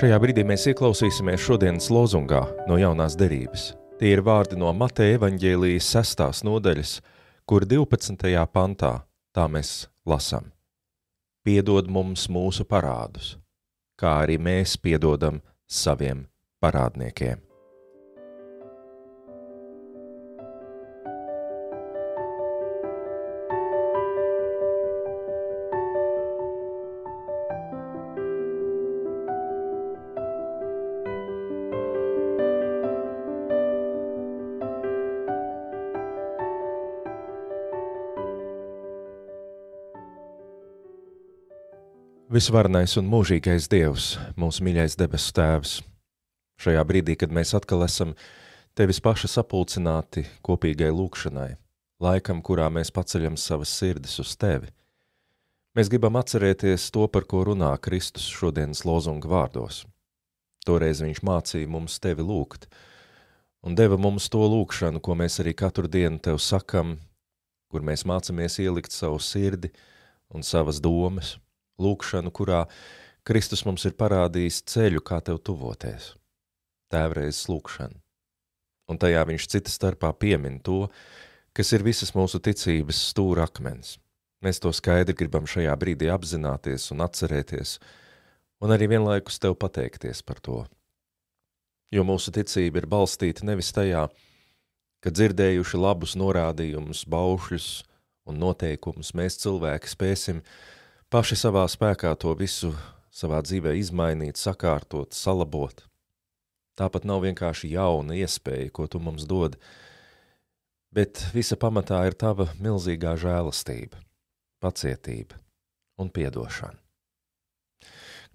Šajā brīdī mēs ieklausīsimies šodienas lozungā no jaunās derības. Tie ir vārdi no Mateja evaņģēlijas 6. nodaļas, kur 12. pantā tā mēs lasam. Piedod mums mūsu parādus, kā arī mēs piedodam saviem parādniekiem. Visvarenais un mūžīgais Dievs, mūsu mīļais debesu Tēvs, šajā brīdī, kad mēs atkal esam Tevis paši sapulcināti kopīgai lūkšanai, laikam, kurā mēs paceļam savas sirdis uz Tevi, mēs gribam atcerēties to, par ko runā Kristus šodienas lozunga vārdos. Toreiz viņš mācīja mums Tevi lūgt, un deva mums to lūkšanu, ko mēs arī katru dienu Tev sakam, kur mēs mācamies ielikt savu sirdi un savas domas, lūkšanu, kurā Kristus mums ir parādījis ceļu, kā Tev tuvoties, tēvreizes lūkšanu. Un tajā viņš cita starpā piemin to, kas ir visas mūsu ticības stūra akmens. Mēs to skaidri gribam šajā brīdī apzināties un atcerēties, un arī vienlaikus Tev pateikties par to. Jo mūsu ticība ir balstīta nevis tajā, ka dzirdējuši labus norādījumus, baušļus un noteikumus mēs cilvēki spēsim paši savā spēkā to visu savā dzīvē izmainīt, sakārtot, salabot. Tāpat nav vienkārši jauna iespēja, ko Tu mums dod, bet visa pamatā ir Tava milzīgā žēlastība, pacietība un piedošana.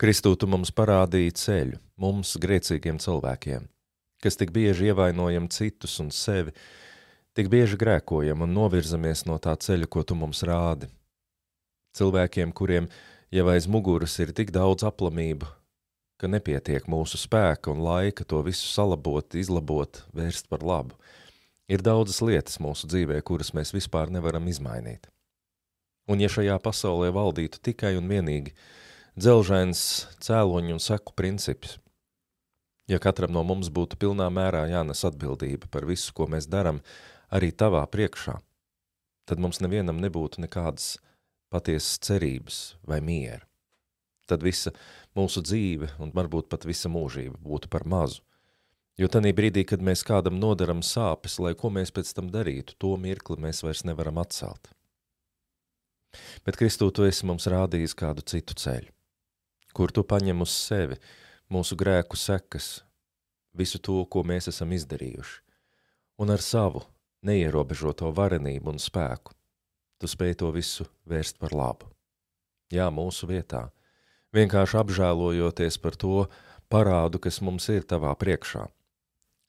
Kristū, Tu mums parādīji ceļu, mums, grēcīgiem cilvēkiem, kas tik bieži ievainojam citus un sevi, tik bieži grēkojam un novirzamies no tā ceļa, ko Tu mums rādi. Cilvēkiem, kuriem jau aiz muguras ir tik daudz aplamību, ka nepietiek mūsu spēka un laika to visu salabot, izlabot, vērst par labu. Ir daudzas lietas mūsu dzīvē, kuras mēs vispār nevaram izmainīt. Un ja šajā pasaulē valdītu tikai un vienīgi dzelžains cēloņu un seku princips, ja katram no mums būtu pilnā mērā jānes atbildība par visu, ko mēs daram, arī Tavā priekšā, tad mums nevienam nebūtu nekādas patiesas cerības vai miera. Tad visa mūsu dzīve un varbūt pat visa mūžība būtu par mazu. Jo tanī brīdī, kad mēs kādam nodaram sāpes, lai ko mēs pēc tam darītu, to mirkli mēs vairs nevaram atcelt. Bet Kristū, Tu esi mums rādījis kādu citu ceļu, kur Tu paņem uz sevi mūsu grēku sekas, visu to, ko mēs esam izdarījuši, un ar savu neierobežoto varenību un spēku Tu spēj to visu vērst par labu. Jā, mūsu vietā, vienkārši apžēlojoties par to parādu, kas mums ir Tavā priekšā.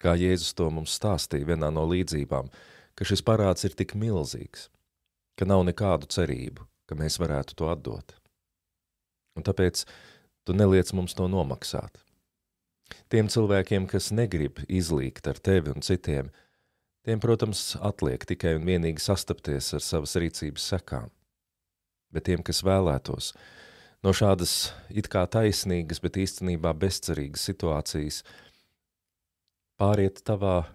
Kā Jēzus to mums stāstīja vienā no līdzībām, ka šis parāds ir tik milzīgs, ka nav nekādu cerību, ka mēs varētu to atdot. Un tāpēc Tu neliec mums to nomaksāt. Tiem cilvēkiem, kas negrib izlīgt ar Tevi un citiem, tiem, protams, atliek tikai un vienīgi sastapties ar savas rīcības sekām. Bet tiem, kas vēlētos no šādas it kā taisnīgas, bet īstenībā bezcerīgas situācijas pāriet Tavā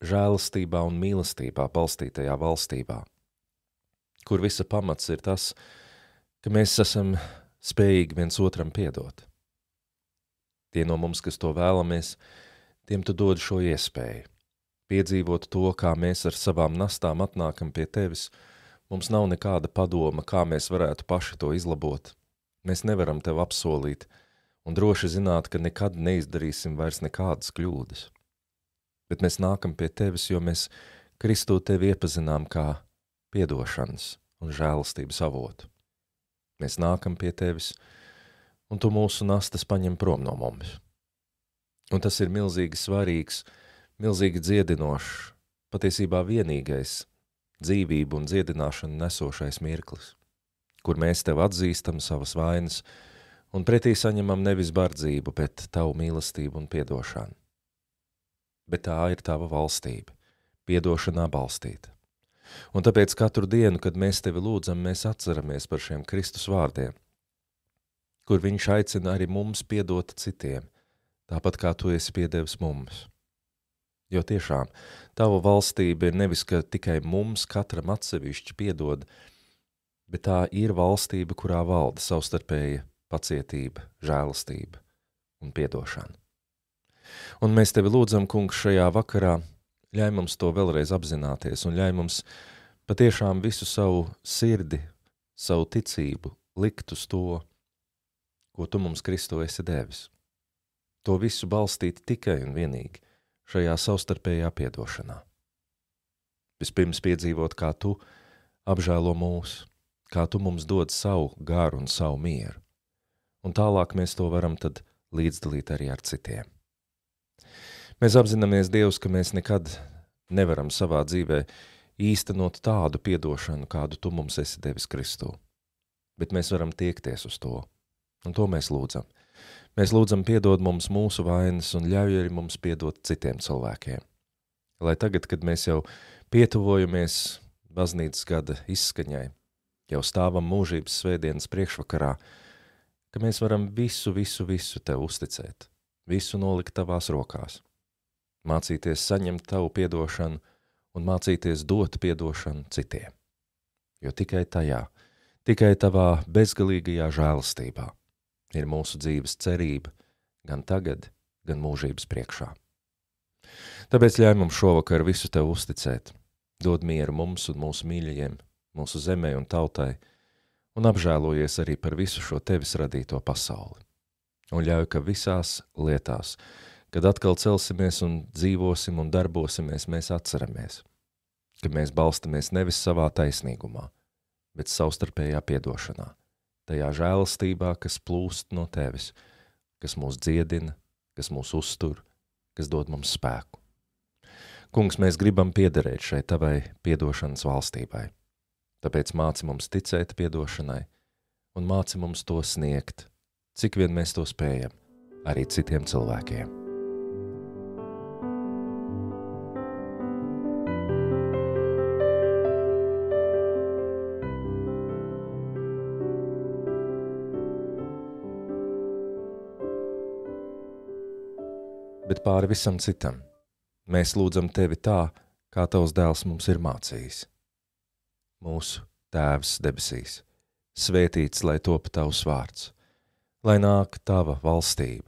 žēlastībā un mīlestībā balstītajā valstībā, kur visa pamats ir tas, ka mēs esam spējīgi viens otram piedot. Tie no mums, kas to vēlamies, tiem Tu dod šo iespēju. Piedzīvot to, kā mēs ar savām nastām atnākam pie Tevis, mums nav nekāda padoma, kā mēs varētu paši to izlabot. Mēs nevaram Tev apsolīt un droši zināt, ka nekad neizdarīsim vairs nekādas kļūdas. Bet mēs nākam pie Tevis, jo mēs Kristū Tevi iepazinām kā piedošanas un žēlastības avotu. Mēs nākam pie Tevis, un Tu mūsu nastas paņem prom no mums. Un tas ir milzīgi svarīgs, milzīgi dziedinošs, patiesībā vienīgais dzīvību un dziedināšanu nesošais mirklis, kur mēs Tev atzīstam savas vainas un pretī saņemam nevis bardzību, bet Tavu mīlestību un piedošanu. Bet tā ir Tava valstība, piedošanā balstīta. Un tāpēc katru dienu, kad mēs Tevi lūdzam, mēs atceramies par šiem Kristus vārdiem, kur viņš aicina arī mums piedot citiem, tāpat kā tu esi piedevis mums. Jo tiešām, tava valstība ir nevis, ka tikai mums katram atsevišķi piedod, bet tā ir valstība, kurā valda savstarpēja pacietība, žēlastība un piedošana. Un mēs tevi lūdzam, kungs, šajā vakarā, ļauj mums to vēlreiz apzināties un ļauj mums patiešām visu savu sirdi, savu ticību likt uz to, ko tu mums, Kristu, esi devis. To visu balstīt tikai un vienīgi šajā savstarpējā piedošanā. Vispirms piedzīvot, kā tu apžēlo mūs, kā tu mums dod savu garu un savu mieru, un tālāk mēs to varam tad līdzdalīt arī ar citiem. Mēs apzināmies, Dievs, ka mēs nekad nevaram savā dzīvē īstenot tādu piedošanu, kādu tu mums esi devis Kristū, bet mēs varam tiekties uz to, un to mēs lūdzam. Mēs lūdzam piedod mums mūsu vainas un ļauj arī mums piedot citiem cilvēkiem. Lai tagad, kad mēs jau pietuvojamies baznīcas gada izskaņai, jau stāvam mūžības svētdienas priekšvakarā, ka mēs varam visu tev uzticēt, visu nolikt tavās rokās, mācīties saņemt tavu piedošanu un mācīties dot piedošanu citiem. Jo tikai tajā, tikai tavā bezgalīgajā žēlastībā ir mūsu dzīves cerība gan tagad, gan mūžības priekšā. Tāpēc ļauj mums šovakar visu tev uzticēt, dod mieru mums un mūsu mīļajiem, mūsu zemē un tautai, un apžēlojies arī par visu šo tevis radīto pasauli. Un ļauj, ka visās lietās, kad atkal celsimies un dzīvosim un darbosimies, mēs atceramies, ka mēs balstamies nevis savā taisnīgumā, bet savstarpējā piedošanā, tajā žēlastībā, kas plūst no tevis, kas mūs dziedina, kas mūs uztur, kas dod mums spēku. Kungs, mēs gribam piederēt šai tavai piedošanas valstībai, tāpēc māci mums ticēt piedošanai un māci mums to sniegt, cik vien mēs to spējam, arī citiem cilvēkiem. Bet pāri visam citam, mēs lūdzam tevi tā, kā tavs dēls mums ir mācījis. Mūsu Tēvs debesīs, svētīts, lai top tavs vārds, lai nāk tava valstība,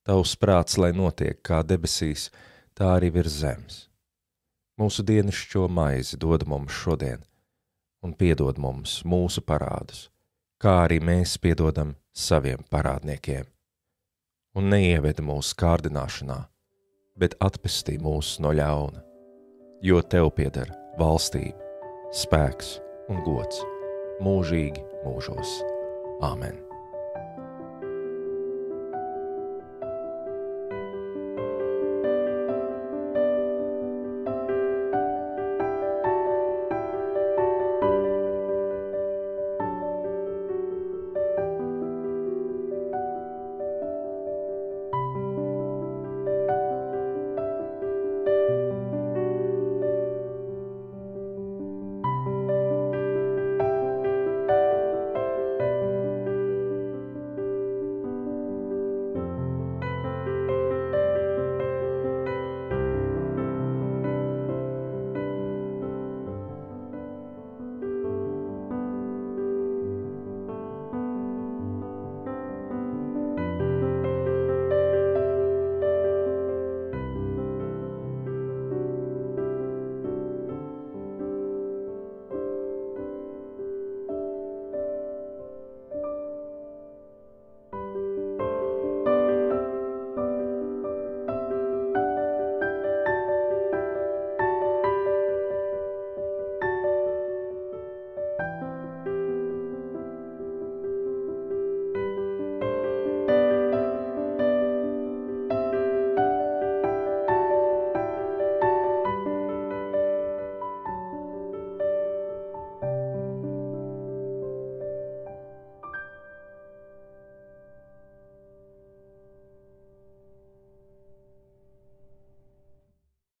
tavs prāts, lai notiek kā debesīs, tā arī virs zemes. Mūsu dienascho maizi dod mums šodien, un piedod mums mūsu parādus, kā arī mēs piedodam saviem parādniekiem. Un neievedi mūsu kārdināšanā, bet atpestī mūs no ļauna, jo tev pieder valstība, spēks un gods mūžīgi mūžos. Āmen.